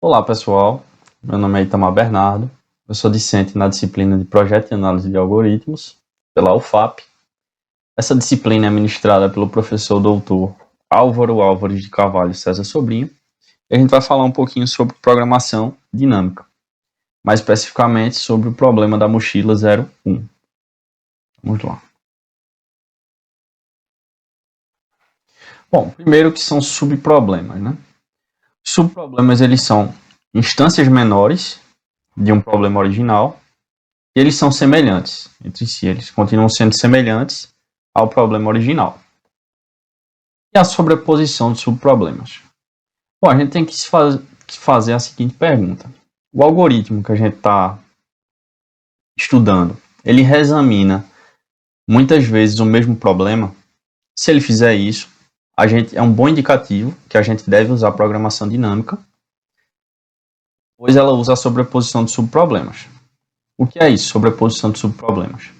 Olá pessoal, meu nome é Itamar Bernardo, eu sou discente na disciplina de Projeto e Análise de Algoritmos, pela UFAP. Essa disciplina é ministrada pelo professor doutor Álvaro Álvares de Carvalho César Sobrinho, e a gente vai falar um pouquinho sobre programação dinâmica, mais especificamente sobre o problema da mochila 01. Vamos lá. Bom, primeiro que são subproblemas, né? Subproblemas, eles são instâncias menores de um problema original, e eles são semelhantes entre si, eles continuam sendo semelhantes ao problema original. E a sobreposição de subproblemas? Bom, a gente tem que fazer a seguinte pergunta. O algoritmo que a gente está estudando, ele reexamina muitas vezes o mesmo problema? Se ele fizer isso, é um bom indicativo que a gente deve usar programação dinâmica, pois ela usa a sobreposição de subproblemas. O que é isso, sobreposição de subproblemas?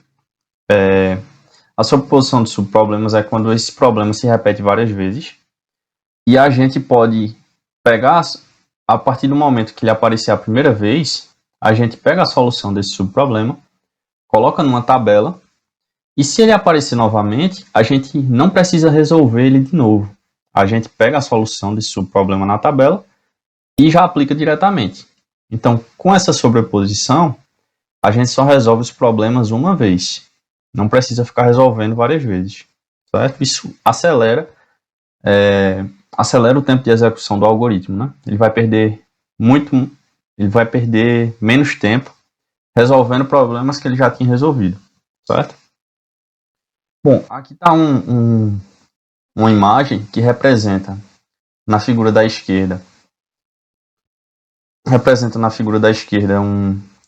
A sobreposição de subproblemas é quando esse problema se repete várias vezes e a gente pode pegar, a partir do momento que ele aparecer a primeira vez, a gente pega a solução desse subproblema, coloca numa tabela e se ele aparecer novamente, a gente não precisa resolver ele de novo. A gente pega a solução desse subproblema na tabela e já aplica diretamente. Então, com essa sobreposição, a gente só resolve os problemas uma vez. Não precisa ficar resolvendo várias vezes, certo? Isso acelera o tempo de execução do algoritmo, né? Ele vai perder menos tempo resolvendo problemas que ele já tinha resolvido, certo? Bom, aqui está uma imagem que representa na figura da esquerda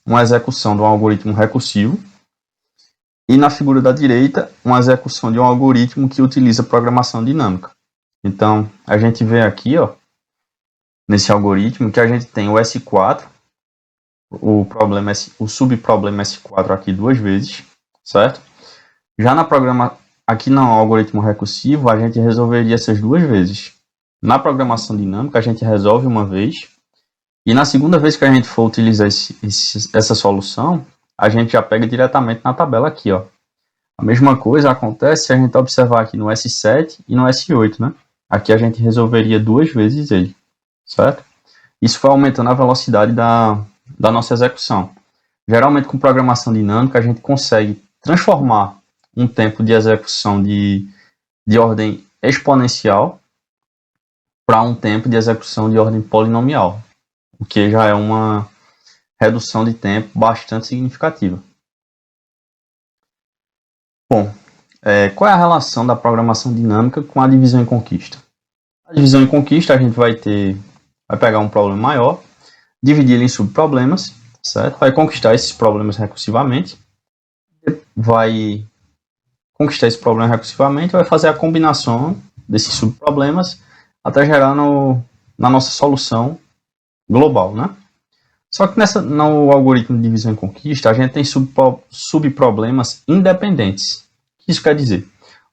uma execução de um algoritmo recursivo e na figura da direita uma execução de um algoritmo que utiliza programação dinâmica. Então, a gente vê aqui, nesse algoritmo, que a gente tem o S4, o subproblema S4 aqui duas vezes, certo? Já aqui no algoritmo recursivo, a gente resolveria essas duas vezes. Na programação dinâmica, a gente resolve uma vez, e na segunda vez que a gente for utilizar essa solução, a gente já pega diretamente na tabela aqui, A mesma coisa acontece se a gente observar aqui no S7 e no S8, né? Aqui a gente resolveria duas vezes ele, certo? Isso vai aumentando a velocidade da nossa execução. Geralmente, com programação dinâmica, a gente consegue transformar um tempo de execução de ordem exponencial para um tempo de execução de ordem polinomial, o que já é uma redução de tempo bastante significativa. Bom, qual é a relação da programação dinâmica com a divisão em conquista? A divisão em conquista, a gente vai pegar um problema maior, dividir ele em subproblemas, certo? Vai conquistar esses problemas recursivamente, vai fazer a combinação desses subproblemas até gerar na nossa solução global, né? Só que no algoritmo de divisão e conquista, a gente tem subproblemas independentes. O que isso quer dizer?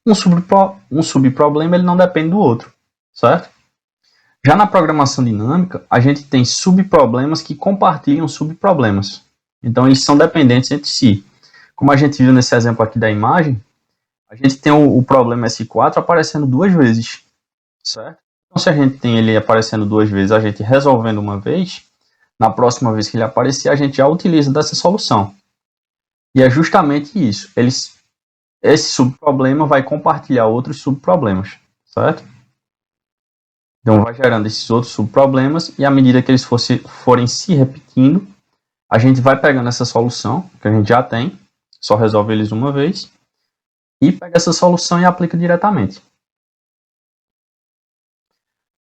Um subproblema ele não depende do outro, certo? Já na programação dinâmica, a gente tem subproblemas que compartilham subproblemas. Então, eles são dependentes entre si. Como a gente viu nesse exemplo aqui da imagem, a gente tem o problema S4 aparecendo duas vezes, certo? Então, se a gente tem ele aparecendo duas vezes, a gente resolvendo uma vez, na próxima vez que ele aparecer, a gente já utiliza dessa solução. E é justamente isso. Esse subproblema vai compartilhar outros subproblemas, certo? Então, vai gerando esses outros subproblemas e à medida que eles forem se repetindo, a gente vai pegando essa solução, que a gente já tem, só resolve eles uma vez, e pega essa solução e aplica diretamente.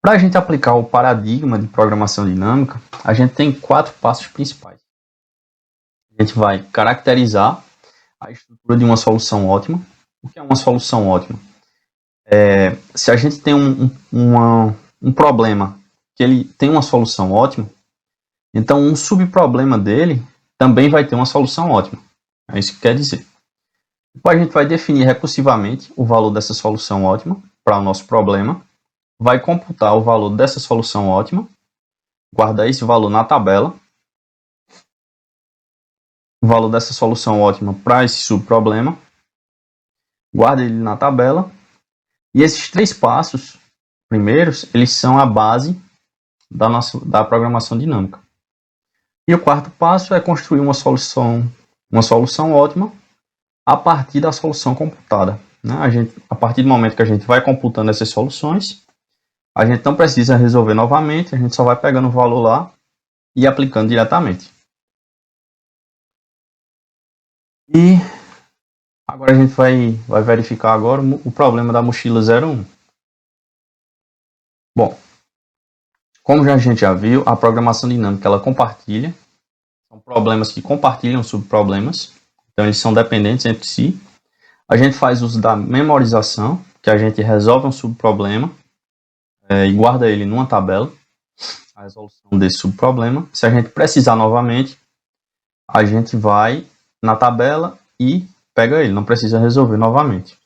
Para a gente aplicar o paradigma de programação dinâmica, a gente tem 4 passos principais. A gente vai caracterizar a estrutura de uma solução ótima. O que é uma solução ótima? Se a gente tem um problema que ele tem uma solução ótima, então um subproblema dele também vai ter uma solução ótima. É isso que quer dizer. Depois a gente vai definir recursivamente o valor dessa solução ótima para o nosso problema, vai computar o valor dessa solução ótima guardar esse valor na tabela, o valor dessa solução ótima para esse subproblema, guarda ele na tabela, e esses 3 passos primeiros, eles são a base da programação dinâmica. E o quarto passo é construir uma solução ótima a partir da solução computada. Né? A partir do momento que a gente vai computando essas soluções, a gente não precisa resolver novamente, a gente só vai pegando o valor lá e aplicando diretamente. E agora a gente vai verificar agora o problema da mochila 01. Bom, como a gente já viu, a programação dinâmica ela compartilha, são problemas que compartilham subproblemas, então eles são dependentes entre si. A gente faz uso da memorização, que a gente resolve um subproblema e guarda ele numa tabela, a resolução desse subproblema. Se a gente precisar novamente, a gente vai na tabela e pega ele, não precisa resolver novamente.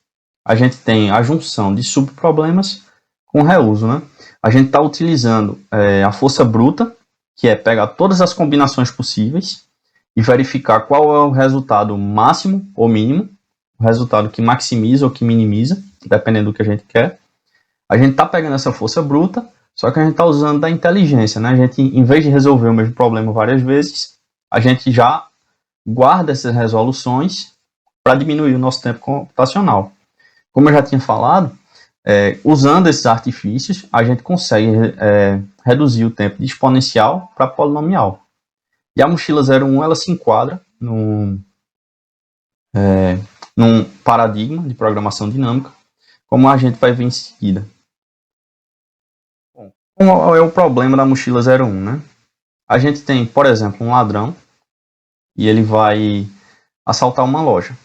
A gente tem a junção de subproblemas com reuso, né? A gente está utilizando a força bruta, que é pegar todas as combinações possíveis e verificar qual é o resultado máximo ou mínimo, o resultado que maximiza ou que minimiza, dependendo do que a gente quer. A gente está pegando essa força bruta, só que a gente está usando da inteligência, né? A gente, em vez de resolver o mesmo problema várias vezes, a gente já guarda essas resoluções para diminuir o nosso tempo computacional. Como eu já tinha falado, usando esses artifícios, a gente consegue reduzir o tempo de exponencial para polinomial. E a mochila 01 ela se enquadra num paradigma de programação dinâmica, como a gente vai ver em seguida. Bom, qual é o problema da mochila 01, né? A gente tem, por exemplo, um ladrão e ele vai assaltar uma loja.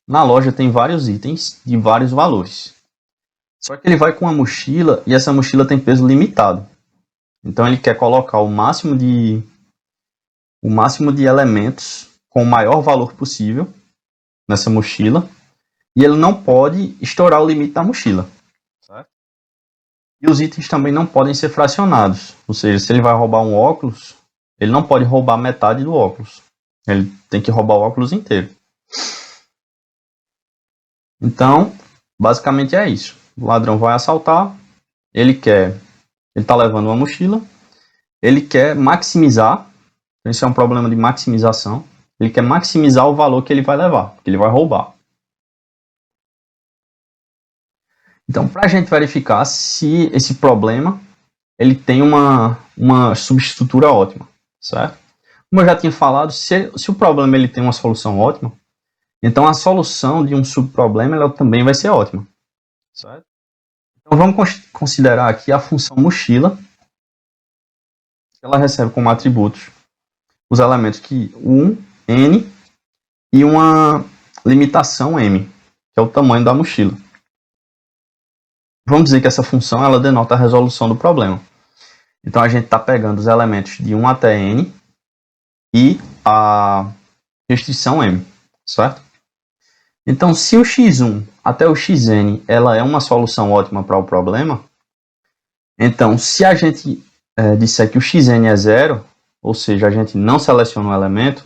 Na loja tem vários itens de vários valores. Só que ele vai com uma mochila e essa mochila tem peso limitado. Então ele quer colocar o máximo de elementos com o maior valor possível nessa mochila e ele não pode estourar o limite da mochila. Certo? E os itens também não podem ser fracionados. Ou seja, se ele vai roubar um óculos, ele não pode roubar metade do óculos. Ele tem que roubar o óculos inteiro. Então, basicamente é isso. O ladrão vai assaltar, ele está levando uma mochila, ele quer maximizar, esse é um problema de maximização, ele quer maximizar o valor que ele vai levar, que ele vai roubar. Então, para a gente verificar se esse problema ele tem uma subestrutura ótima, certo? Como eu já tinha falado, se o problema ele tem uma solução ótima, então a solução de um subproblema ela também vai ser ótima, certo? Então vamos considerar aqui a função mochila, ela recebe como atributos os elementos que n e uma limitação m, que é o tamanho da mochila. Vamos dizer que essa função ela denota a resolução do problema. Então a gente está pegando os elementos de 1 até n e a restrição m, certo? Então, se o x1 até o xn ela é uma solução ótima para o problema, então se a gente disser que o xn é zero, ou seja, a gente não seleciona um elemento,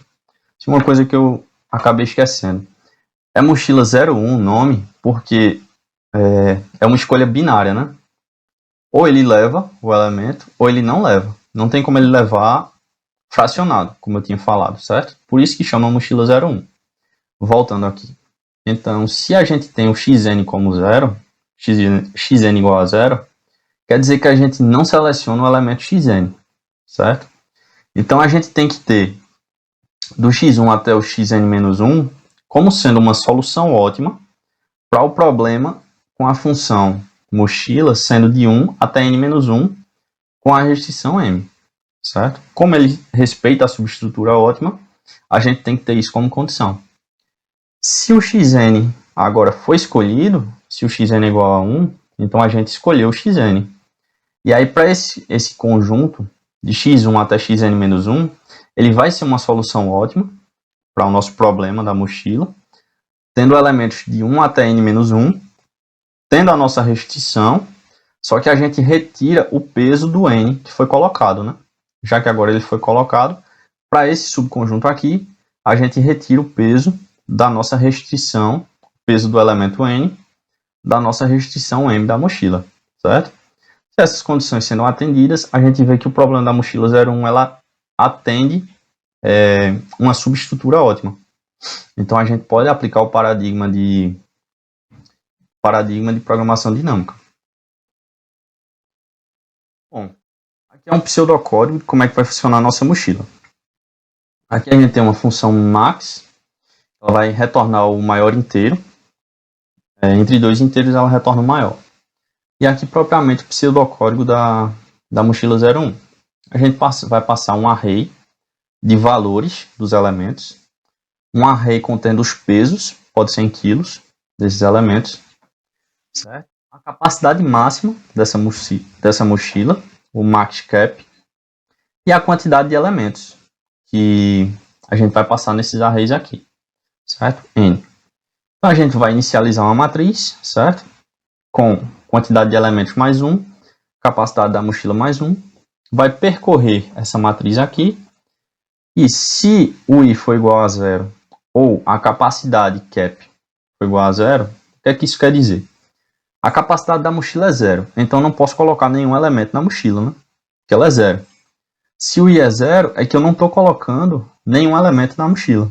isso é uma coisa que eu acabei esquecendo. É mochila 01 o nome, porque é uma escolha binária, né? Ou ele leva o elemento, ou ele não leva. Não tem como ele levar fracionado, como eu tinha falado, certo? Por isso que chama mochila 01. Voltando aqui. Então, se a gente tem o xn como zero, xn igual a zero, quer dizer que a gente não seleciona o elemento xn, certo? Então, a gente tem que ter do x1 até o xn-1 como sendo uma solução ótima para o problema com a função mochila sendo de 1 até n-1 com a restrição m, certo? Como ele respeita a subestrutura ótima, a gente tem que ter isso como condição. Se o xn agora foi escolhido, se o xn é igual a 1, então a gente escolheu o xn. E aí, para esse conjunto de x1 até xn-1, ele vai ser uma solução ótima para o nosso problema da mochila, tendo elementos de 1 até n-1, tendo a nossa restrição, só que a gente retira o peso do n que foi colocado, né? já que agora ele foi colocado, para esse subconjunto aqui, a gente retira o peso da nossa restrição, peso do elemento N, da nossa restrição M da mochila, certo? Se essas condições sendo atendidas, a gente vê que o problema da mochila 01, ela atende uma subestrutura ótima. Então, a gente pode aplicar o paradigma de programação dinâmica. Bom, aqui é um pseudocódigo de como é que vai funcionar a nossa mochila. Aqui a gente tem uma função max, ela vai retornar o maior inteiro. Entre dois inteiros ela retorna o maior. E aqui propriamente o pseudocódigo da mochila 01. A gente vai passar um array de valores dos elementos, um array contendo os pesos, pode ser em quilos, desses elementos, certo? A capacidade máxima dessa mochila, o max cap, e a quantidade de elementos que a gente vai passar nesses arrays aqui, certo? N. Então a gente vai inicializar uma matriz, certo? Com quantidade de elementos mais 1, capacidade da mochila mais 1, vai percorrer essa matriz aqui, e se o I for igual a 0, ou a capacidade cap for igual a 0, o que é que isso quer dizer? A capacidade da mochila é 0, então não posso colocar nenhum elemento na mochila, né? Porque ela é 0. Se o I é 0, é que eu não estou colocando nenhum elemento na mochila,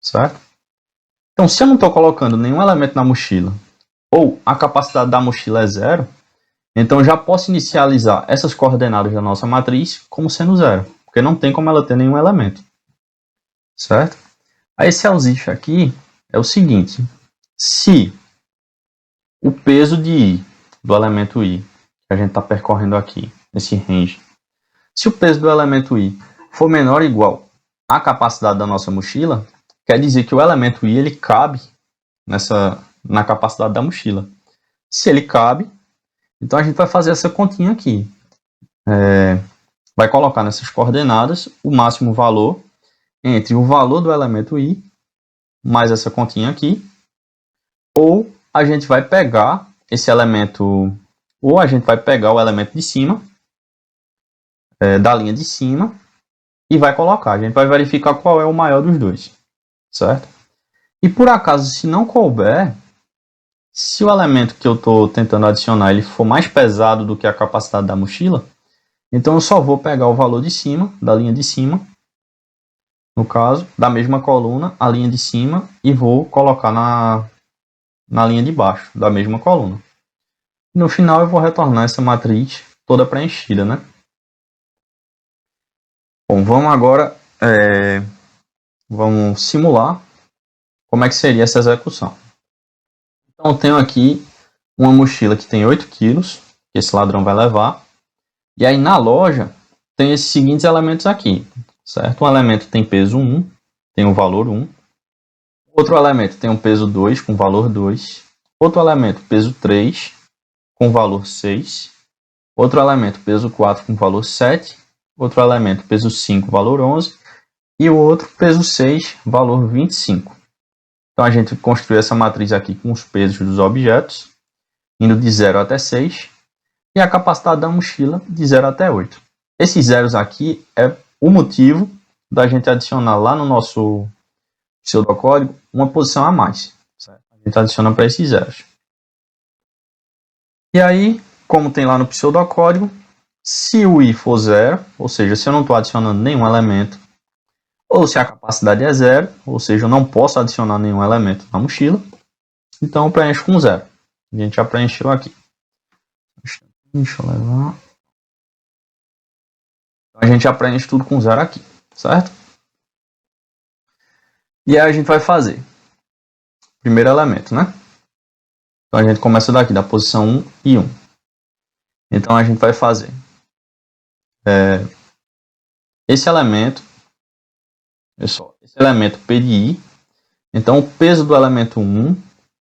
certo? Então, se eu não estou colocando nenhum elemento na mochila, ou a capacidade da mochila é 0, então já posso inicializar essas coordenadas da nossa matriz como sendo 0, porque não tem como ela ter nenhum elemento, certo? Aí esse else aqui é o seguinte: se o peso de I, do elemento I, que a gente está percorrendo aqui, nesse range, se o peso do elemento I for menor ou igual à capacidade da nossa mochila, quer dizer que o elemento I ele cabe na capacidade da mochila. Se ele cabe, então a gente vai fazer essa continha aqui. Vai colocar nessas coordenadas o máximo valor entre o valor do elemento I mais essa continha aqui, ou a gente vai pegar esse elemento, ou a gente vai pegar o elemento de cima, da linha de cima, e vai colocar. A gente vai verificar qual é o maior dos dois, certo? E por acaso, se não couber, se o elemento que eu estou tentando adicionar ele for mais pesado do que a capacidade da mochila, então eu só vou pegar o valor de cima, da linha de cima, no caso, da mesma coluna, a linha de cima, e vou colocar na linha de baixo, da mesma coluna. No final eu vou retornar essa matriz toda preenchida, né? Bom, vamos agora vamos simular como é que seria essa execução. Então eu tenho aqui uma mochila que tem 8 quilos, que esse ladrão vai levar, e aí na loja tem esses seguintes elementos aqui, certo? Um elemento tem peso 1, tem o valor 1, outro elemento tem um peso 2 com valor 2, outro elemento peso 3 com valor 6, outro elemento peso 4 com valor 7, outro elemento peso 5, valor 11, e o outro peso 6, valor 25. Então a gente construiu essa matriz aqui com os pesos dos objetos, indo de 0 até 6, e a capacidade da mochila de 0 até 8. Esses zeros aqui é o motivo da gente adicionar lá no nosso pseudocódigo uma posição a mais, certo? A gente adiciona para esses zeros. E aí, como tem lá no pseudocódigo, se o I for 0, ou seja, se eu não estou adicionando nenhum elemento, ou se a capacidade é 0, ou seja, eu não posso adicionar nenhum elemento na mochila, então eu preencho com 0. A gente já preencheu aqui. Deixa eu levar. A gente já preenche tudo com 0 aqui, certo? E aí a gente vai fazer primeiro elemento, né? Então a gente começa daqui, da posição 1 e 1. Então a gente vai fazer esse elemento, esse elemento P de I. Então o peso do elemento 1,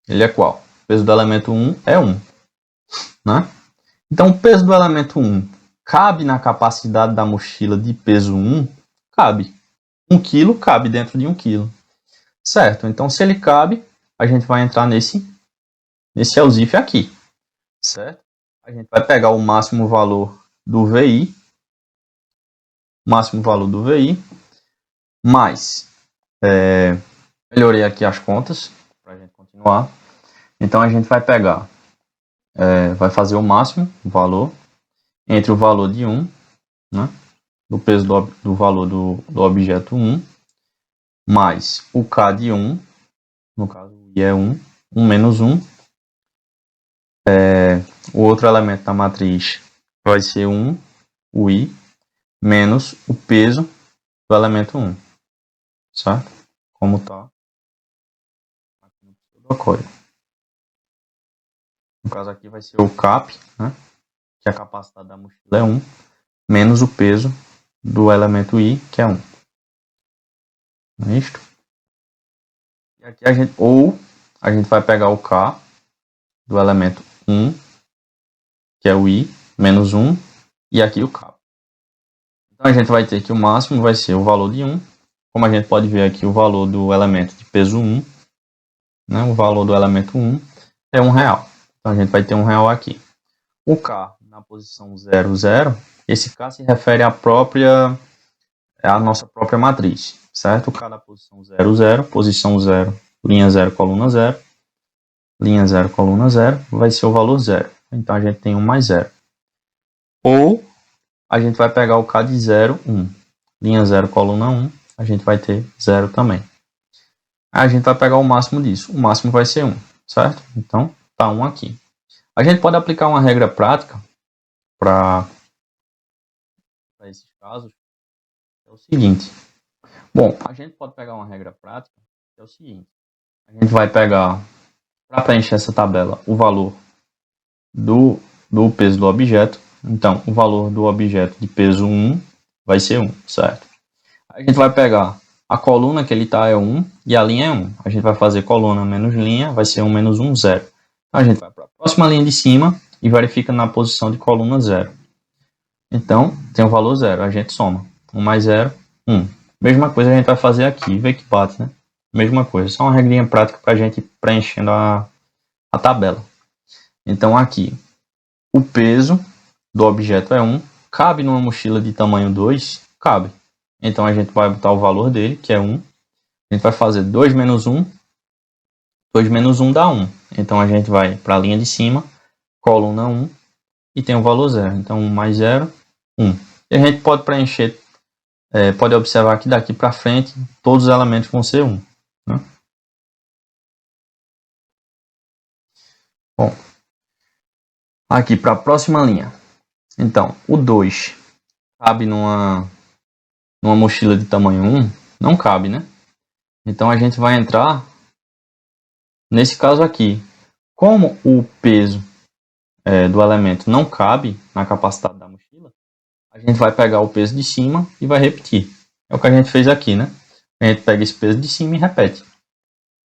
ele é qual? O peso do elemento 1 é 1, né? Então o peso do elemento 1 cabe na capacidade da mochila de peso 1? Cabe. 1 kg cabe dentro de 1 kg. Certo, então se ele cabe, a gente vai entrar nesse else aqui, certo? A gente vai pegar o máximo valor do VI, máximo valor do VI, mais, melhorei aqui as contas, para a gente continuar. Então, a gente vai pegar, vai fazer o máximo, o valor, entre o valor de 1, né, do peso do valor do objeto 1, mais o K de 1, no caso o I é 1, 1 menos 1, o outro elemento da matriz vai ser 1, o I, menos o peso do elemento 1, certo? Como está aqui no pseudocódigo. No caso aqui vai ser o CAP, né, que a capacidade da mochila é 1, menos o peso do elemento I, que é 1. Não é isto? E aqui a gente vai pegar o K do elemento 1, que é o I, menos 1, e aqui o K. Então a gente vai ter que o máximo vai ser o valor de 1. Como a gente pode ver aqui, o valor do elemento de peso 1, né, o valor do elemento 1 é R$1. Então a gente vai ter R$1 aqui. O K na posição 0, 0, esse K se refere à nossa própria matriz, certo? O K da posição 0, 0, posição 0, linha 0, coluna 0, linha 0, coluna 0, vai ser o valor 0. Então a gente tem 1 mais 0. Ou a gente vai pegar o K de 0, 1. Linha 0, coluna 1, a gente vai ter 0 também. Aí a gente vai pegar o máximo disso. O máximo vai ser 1, certo? Então, tá 1 aqui. A gente pode aplicar uma regra prática para esses casos. É o seguinte. Bom, a gente pode pegar uma regra prática, que é o seguinte. A gente vai pegar, para preencher essa tabela, o valor do peso do objeto. Então, o valor do objeto de peso 1 vai ser 1, certo? A gente vai pegar a coluna que ele está é 1 e a linha é 1. A gente vai fazer coluna menos linha, vai ser 1 menos 1, 0. Então, a gente vai para a próxima linha de cima e verifica na posição de coluna 0. Então, tem o valor 0, a gente soma. 1 mais 0, 1. Mesma coisa a gente vai fazer aqui, vê que bate, né? Mesma coisa, só uma regrinha prática para a gente ir preenchendo a tabela. Então, aqui, o peso do objeto é 1, cabe numa mochila de tamanho 2? Cabe. Então, a gente vai botar o valor dele, que é 1. A gente vai fazer 2 menos 1. 2 menos 1 dá 1. Então, a gente vai para a linha de cima, coluna 1, e tem o valor 0. Então, 1 mais 0, 1. E a gente pode preencher, pode observar que daqui para frente, todos os elementos vão ser 1. Né? Bom, aqui para a próxima linha. Então, o 2 cabe numa mochila de tamanho 1? Não cabe, né? Então, a gente vai entrar nesse caso aqui. Como o peso do elemento não cabe na capacidade da mochila, a gente vai pegar o peso de cima e vai repetir. É o que a gente fez aqui, né? A gente pega esse peso de cima e repete.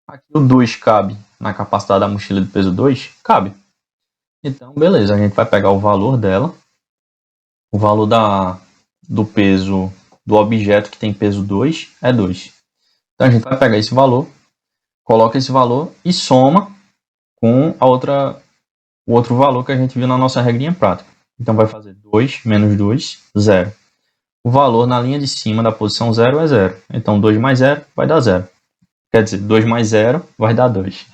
Aqui o 2 cabe na capacidade da mochila de peso 2? Cabe. Então, beleza, a gente vai pegar o valor dela, o valor do peso do objeto que tem peso 2 é 2. Então, a gente vai pegar esse valor, coloca esse valor e soma com o outro valor que a gente viu na nossa regrinha prática. Então, vai fazer 2 menos 2, 0. O valor na linha de cima da posição 0 é 0. Então, 2 mais 0 vai dar 0. Quer dizer, 2 mais 0 vai dar 2.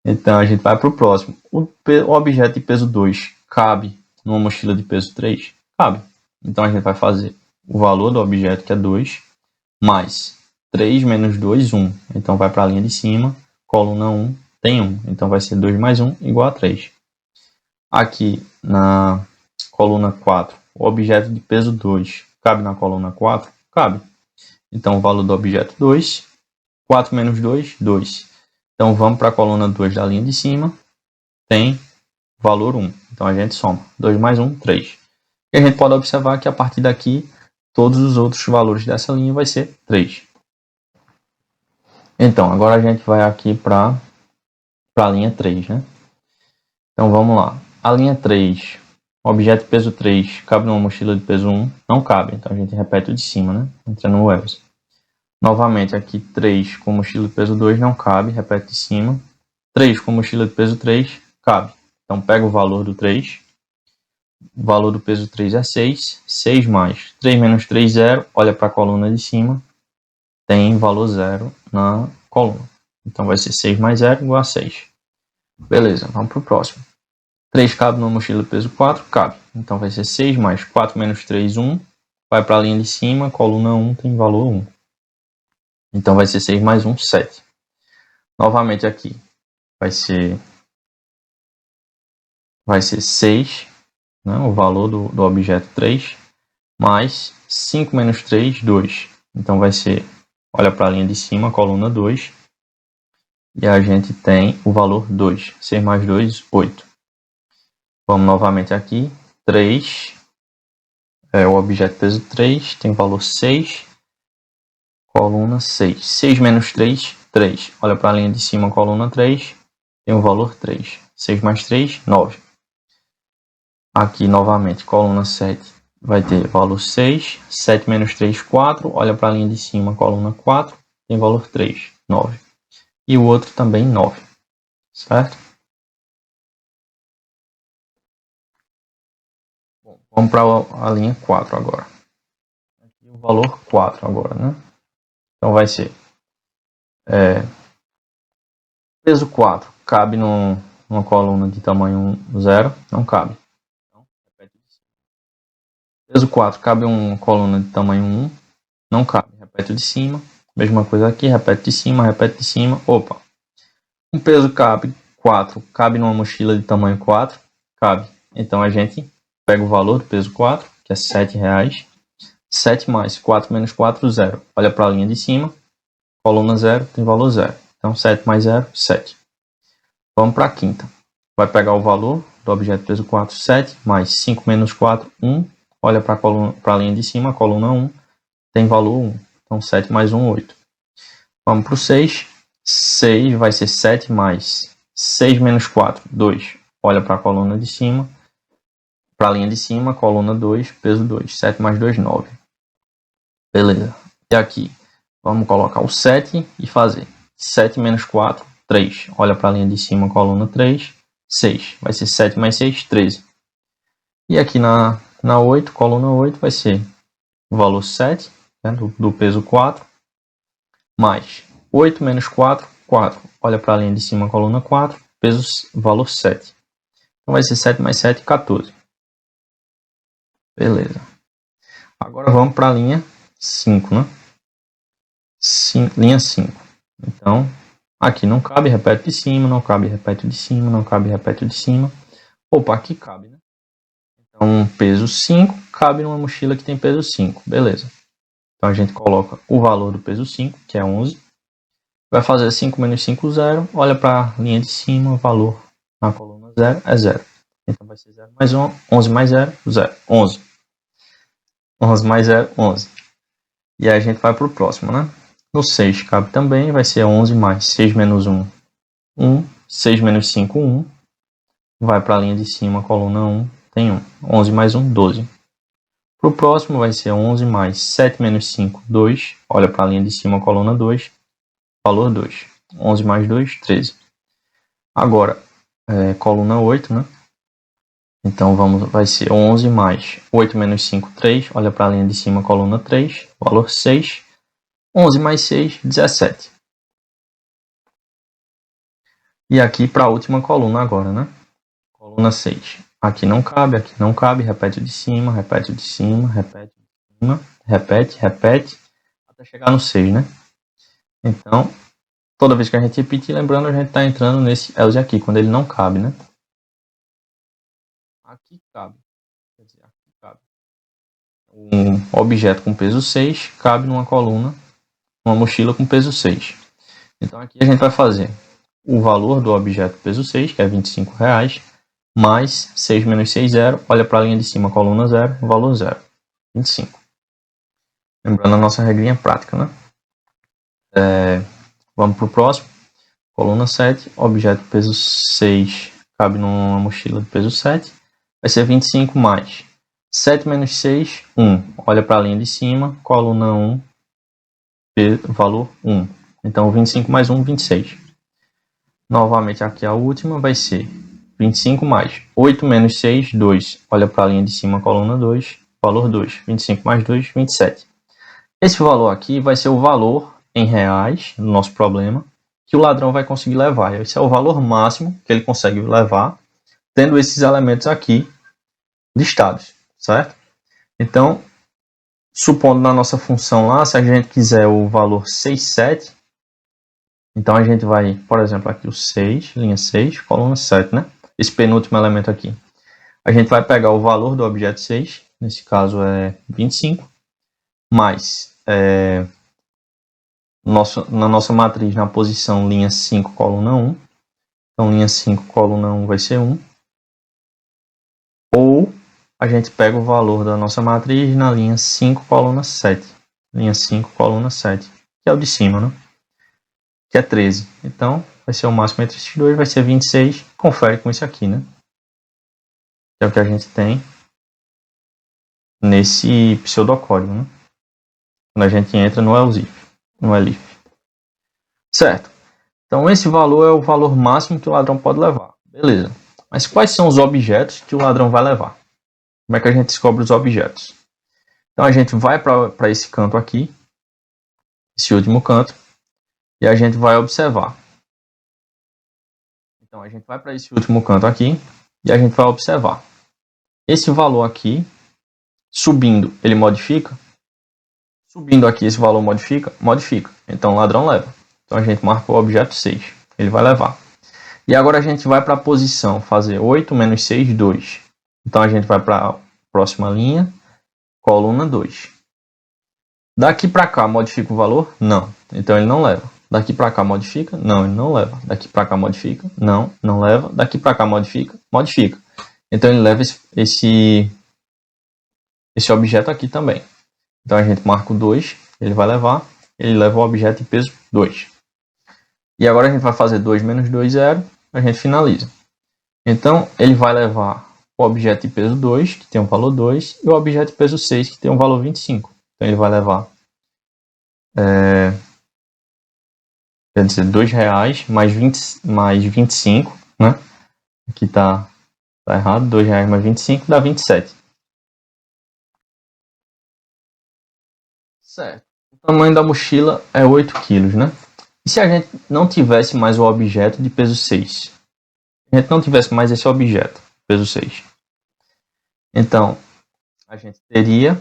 Então, a gente vai para o próximo. O objeto de peso 2 cabe numa mochila de peso 3? Cabe. Então, a gente vai fazer o valor do objeto, que é 2, mais 3 menos 2, 1. Então, vai para a linha de cima, coluna 1, tem 1. Então, vai ser 2 mais 1 igual a 3. Aqui, na coluna 4, o objeto de peso 2 cabe na coluna 4? Cabe. Então, o valor do objeto 2, 4 menos 2, 2. Então, vamos para a coluna 2 da linha de cima, tem valor 1. Então, a gente soma. 2 mais 1, 3. E a gente pode observar que a partir daqui, todos os outros valores dessa linha vai ser 3. Então, agora a gente vai aqui para a linha 3, né? Então, vamos lá. A linha 3, objeto de peso 3, cabe numa mochila de peso 1? Não cabe. Então, a gente repete o de cima, né? Entrando no else. Novamente, aqui 3 com mochila de peso 2 não cabe, repete de cima. 3 com mochila de peso 3, cabe. Então, pega o valor do 3, O valor do peso 3 é 6. 6 mais 3 menos 3, 0. Olha para a coluna de cima. Tem valor 0 na coluna. Então vai ser 6 mais 0 igual a 6. Beleza, vamos para o próximo. 3 cabe numa mochila do peso 4? Cabe. Então vai ser 6 mais 4 menos 3, 1. Vai para a linha de cima, coluna 1 tem valor 1. Então vai ser 6 mais 1, 7. Novamente aqui vai ser 6, né, o valor do objeto 3, mais 5 menos 3, 2. Então vai ser, olha para a linha de cima, coluna 2, e a gente tem o valor 2. 6 mais 2, 8. Vamos novamente aqui, 3, o objeto peso 3, tem valor 6, coluna 6. 6 menos 3, 3. Olha para a linha de cima, coluna 3, tem o valor 3. 6 mais 3, 9. Aqui novamente, coluna 7 vai ter valor 6. 7 menos 3, 4. Olha para a linha de cima, coluna 4, tem valor 3, 9. E o outro também 9, certo? Bom, vamos para a linha 4 agora. Aqui o valor 4 agora, né? Então vai ser peso 4 cabe numa coluna de tamanho 0? Não cabe. Então, peso 4 cabe em uma coluna de tamanho 1? Não cabe. Repete o de cima. Mesma coisa aqui, repete de cima, repete de cima. Opa! Um peso 4 cabe numa mochila de tamanho 4? Cabe. Então a gente pega o valor do peso 4, que é R$7. 7 mais 4 menos 4, 0. Olha para a linha de cima, coluna 0 tem valor 0. Então 7 mais 0, 7. Vamos para a quinta. Vai pegar o valor do objeto peso 4, 7, mais 5 menos 4, 1. Olha para a linha de cima, coluna 1, tem valor 1. Então 7 mais 1, 8. Vamos para o 6. 6 vai ser 7 mais 6 menos 4, 2. Olha para a coluna de cima, para a linha de cima, coluna 2, peso 2. 7 mais 2, 9. Beleza. E aqui, vamos colocar o 7 e fazer 7 menos 4, 3. Olha para a linha de cima, coluna 3, 6. Vai ser 7 mais 6, 13. E aqui na 8, coluna 8, vai ser o valor 7, né, do peso 4, mais 8 menos 4, 4. Olha para a linha de cima, coluna 4, peso, valor 7. Então vai ser 7 mais 7, 14. Beleza. Agora vamos para a linha 5, né? Linha 5. Então, aqui não cabe, repete de cima, não cabe, repete de cima, não cabe, repete de cima. Opa, aqui cabe, né? Então, peso 5 cabe numa mochila que tem peso 5. Beleza. Então, a gente coloca o valor do peso 5, que é 11. Vai fazer 5 menos 5, 0. Olha para a linha de cima, o valor na coluna 0 é 0. Então, vai ser 0 mais 1, 11 mais 0, 0. 11. 11 mais 0, 11. E aí a gente vai para o próximo, né? No 6 cabe também, vai ser 11 mais 6 menos 1, 1. 6 menos 5, 1. Vai para a linha de cima, coluna 1, tem 1. 11 mais 1, 12. Para o próximo vai ser 11 mais 7 menos 5, 2. Olha para a linha de cima, coluna 2, valor 2. 11 mais 2, 13. Agora, coluna 8, né? Então vai ser 11 mais 8 menos 5, 3. Olha para a linha de cima, coluna 3, valor 6. 11 mais 6, 17. E aqui para a última coluna agora, né? Coluna 6. Aqui não cabe, repete de cima, repete de cima, repete de cima, repete, até chegar no 6, né? Então, toda vez que a gente repetir, lembrando, a gente está entrando nesse else aqui, quando ele não cabe, né? Aqui cabe. Quer dizer, aqui cabe. Um objeto com peso 6 cabe numa coluna, uma mochila com peso 6. Então aqui a gente vai fazer o valor do objeto peso 6, que é R$25, mais 6 menos 6, 0. Olha para a linha de cima, coluna 0, valor 0. 25. Lembrando a nossa regrinha prática, né? Vamos para o próximo. Coluna 7, objeto peso 6 cabe numa mochila de peso 7. Vai ser 25 mais 7 menos 6, 1. Olha para a linha de cima, coluna 1, valor 1. Então 25 mais 1, 26. Novamente aqui a última vai ser 25 mais 8 menos 6, 2. Olha para a linha de cima, coluna 2, valor 2. 25 mais 2, 27. Esse valor aqui vai ser o valor em reais, no nosso problema, que o ladrão vai conseguir levar. Esse é o valor máximo que ele consegue levar, tendo esses elementos aqui listados, certo? Então, supondo na nossa função lá, se a gente quiser o valor 67, então a gente vai, por exemplo, aqui o 6, linha 6, coluna 7, né? Esse penúltimo elemento aqui. A gente vai pegar o valor do objeto 6, nesse caso é 25, mais na nossa matriz, na posição linha 5, coluna 1. Então, linha 5, coluna 1 vai ser 1. Ou a gente pega o valor da nossa matriz na linha 5, coluna 7. Linha 5, coluna 7, que é o de cima, né? Que é 13. Então, vai ser o máximo entre esses dois, vai ser 26. Confere com isso aqui, né? Que é o que a gente tem nesse pseudocódigo, né? Quando a gente entra no ELIF. Certo. Então, esse valor é o valor máximo que o ladrão pode levar. Beleza. Mas quais são os objetos que o ladrão vai levar? Como é que a gente descobre os objetos? Então, a gente vai para esse canto aqui, esse último canto, e a gente vai observar. Então, a gente vai para esse último canto aqui, e a gente vai observar. Esse valor aqui, subindo, ele modifica. Subindo aqui, esse valor modifica? Modifica. Então, o ladrão leva. Então, a gente marca o objeto 6. Ele vai levar. E agora a gente vai para a posição, fazer 8 menos 6, 2. Então, a gente vai para a próxima linha, coluna 2. Daqui para cá, modifica o valor? Não. Então, ele não leva. Daqui para cá, modifica? Não, ele não leva. Daqui para cá, modifica? Não, não leva. Daqui para cá, modifica? Modifica. Então, ele leva esse objeto aqui também. Então, a gente marca o 2, ele vai levar. Ele leva o objeto de peso 2. E agora a gente vai fazer 2 menos 2, 0. A gente finaliza. Então, ele vai levar o objeto de peso 2, que tem um valor 2, e o objeto de peso 6, que tem um valor 25. Então, ele vai levar quer dizer, R$2 mais 25, né? Aqui tá errado, R$2 mais 25 dá 27. Certo. O tamanho da mochila é 8 kg, né? E se a gente não tivesse mais o objeto de peso 6? Se a gente não tivesse mais esse objeto, peso 6. Então, a gente teria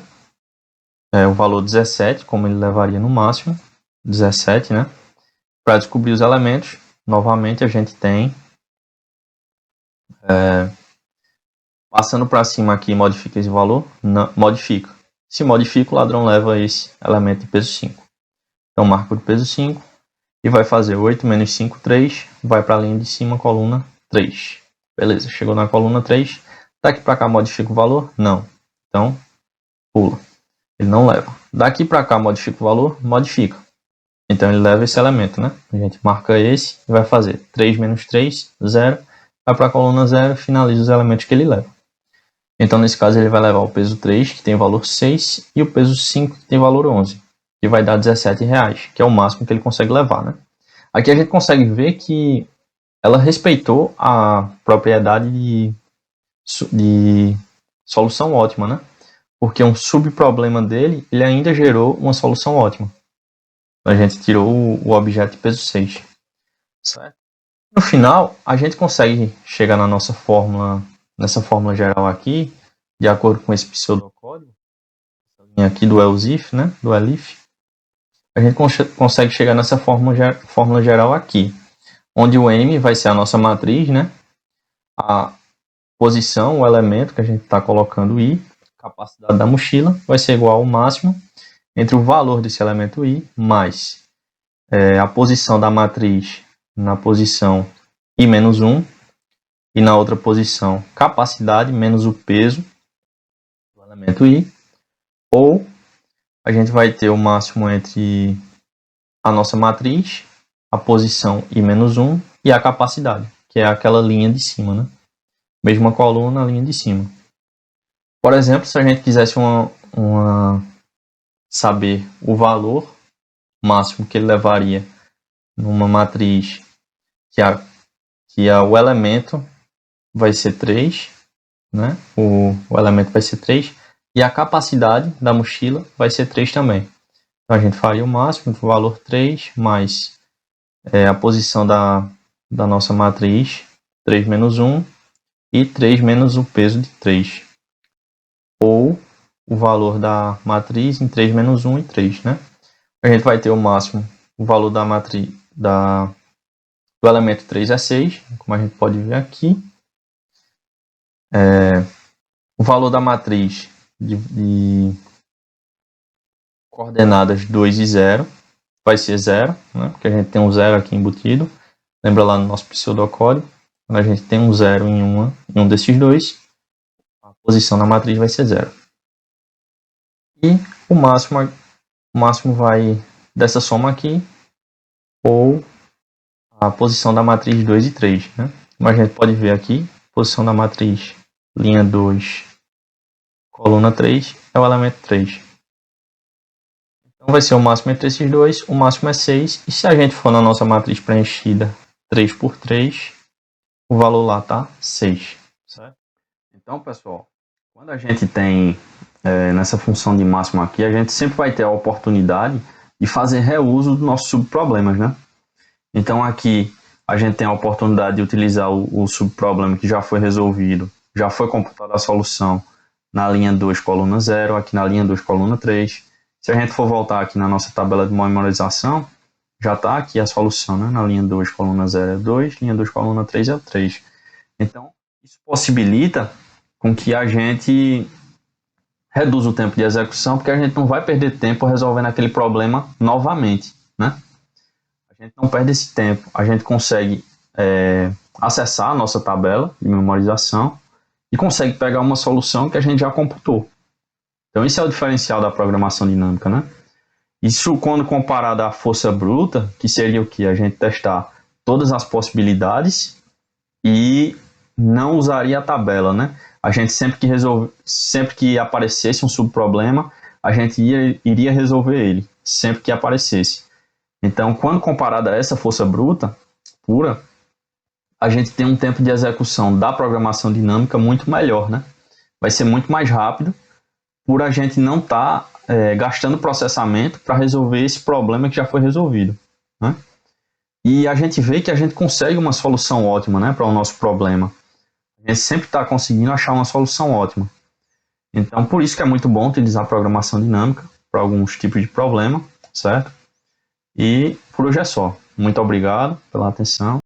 o valor 17, como ele levaria no máximo, 17, né? Para descobrir os elementos, novamente a gente tem, passando para cima aqui, modifica esse valor? Não, modifica. Se modifica, o ladrão leva esse elemento de peso 5. Então, marco de peso 5 e vai fazer 8 menos 5, 3, vai para a linha de cima, coluna 3. Beleza, chegou na coluna 3. Daqui para cá, modifica o valor? Não. Então, pula. Ele não leva. Daqui para cá, modifica o valor? Modifica. Então, ele leva esse elemento, né? A gente marca esse e vai fazer 3 menos 3, 0. Vai para a coluna 0, finaliza os elementos que ele leva. Então, nesse caso, ele vai levar o peso 3, que tem valor 6, e o peso 5, que tem valor 11, que vai dar R$17, que é o máximo que ele consegue levar, né? Aqui a gente consegue ver que ela respeitou a propriedade de solução ótima, né? Porque um subproblema dele, ele ainda gerou uma solução ótima. A gente tirou o objeto de peso 6. Certo? No final, a gente consegue chegar na nossa fórmula, nessa fórmula geral aqui, de acordo com esse pseudocódigo, aqui do ELIF, né? Do ELIF. A gente consegue chegar nessa fórmula geral aqui, onde o M vai ser a nossa matriz, né? A posição, o elemento que a gente está colocando I, capacidade da mochila, vai ser igual ao máximo entre o valor desse elemento I mais a posição da matriz na posição I menos 1 e na outra posição capacidade menos o peso do elemento I, ou a gente vai ter o máximo entre a nossa matriz, a posição I menos 1 e a capacidade, que é aquela linha de cima, né? Mesma coluna, a linha de cima. Por exemplo, se a gente quisesse saber o valor máximo que ele levaria numa matriz que é o elemento vai ser 3, né? O elemento vai ser 3, e a capacidade da mochila vai ser 3 também. Então a gente faria o máximo do valor 3 mais a posição da nossa matriz, 3 menos 1, e 3 menos o peso de 3. Ou o valor da matriz em 3 menos 1 e 3, né? A gente vai ter o máximo, o valor da matriz do elemento 3 é 6, como a gente pode ver aqui. O valor da matriz de coordenadas 2 e 0 vai ser 0, né? Porque a gente tem um 0 aqui embutido. Lembra lá no nosso pseudocódigo? Quando a gente tem um 0 em um desses dois, a posição da matriz vai ser 0. E o máximo vai dessa soma aqui, ou a posição da matriz 2 e 3, né? Como a gente pode ver aqui, posição da matriz linha 2, coluna 3, é o elemento 3. Então vai ser o máximo entre esses dois, o máximo é 6, e se a gente for na nossa matriz preenchida 3 por 3, o valor lá está 6. Certo? Então, pessoal, quando a gente tem nessa função de máximo aqui, a gente sempre vai ter a oportunidade de fazer reuso dos nossos subproblemas, né? Então aqui a gente tem a oportunidade de utilizar o subproblema que já foi resolvido, já foi computada a solução na linha 2, coluna 0, aqui na linha 2, coluna 3. Se a gente for voltar aqui na nossa tabela de memorização, já está aqui a solução, né? Na linha 2, coluna 0 é 2, linha 2, coluna 3 é o 3. Então, isso possibilita com que a gente reduza o tempo de execução, porque a gente não vai perder tempo resolvendo aquele problema novamente, né? A gente não perde esse tempo, a gente consegue acessar a nossa tabela de memorização e consegue pegar uma solução que a gente já computou. Então, esse é o diferencial da programação dinâmica, né? Isso quando comparado à força bruta, que seria o que? A gente testar todas as possibilidades e não usaria a tabela, né? A gente sempre que aparecesse um subproblema, a gente iria resolver ele, sempre que aparecesse. Então, quando comparado a essa força bruta pura, a gente tem um tempo de execução da programação dinâmica muito melhor, né? Vai ser muito mais rápido, por a gente não estar gastando processamento para resolver esse problema que já foi resolvido, né? E a gente vê que a gente consegue uma solução ótima, né, para o nosso problema. A gente sempre está conseguindo achar uma solução ótima. Então, por isso que é muito bom utilizar a programação dinâmica para alguns tipos de problema, certo? E por hoje é só. Muito obrigado pela atenção.